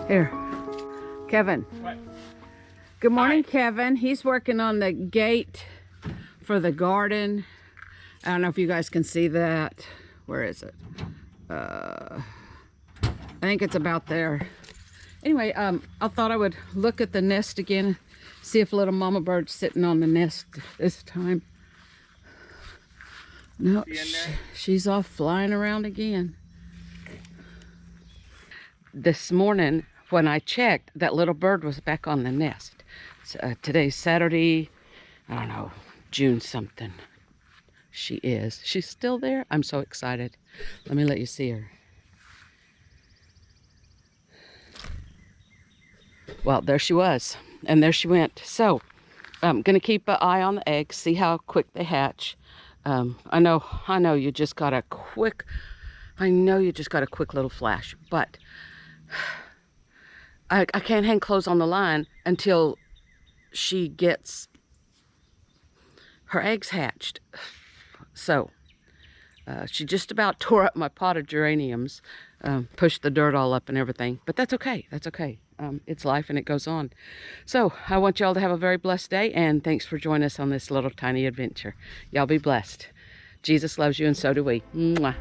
Here, Kevin. What? Good morning, Kevin. He's working on the gate for the garden. I don't know if you guys can see that. Where is it? I think it's about there. Anyway, I thought I would look at the nest again, see if little mama bird's sitting on the nest this time. No, she's off flying around again. This morning, when I checked, that little bird was back on the nest. Today's Saturday, I don't know, June something. She is. She's still there. I'm so excited. Let me let you see her. Well, there she was, and there she went. So, I'm going to keep an eye on the eggs, see how quick they hatch. I know you just got a quick, little flash, but I can't hang clothes on the line until she gets her eggs hatched. So, she just about tore up my pot of geraniums, pushed the dirt all up and everything, but that's okay, it's life and it goes on. So, I want y'all to have a very blessed day, and thanks for joining us on this little tiny adventure. Y'all be blessed. Jesus loves you, and so do we. Mwah.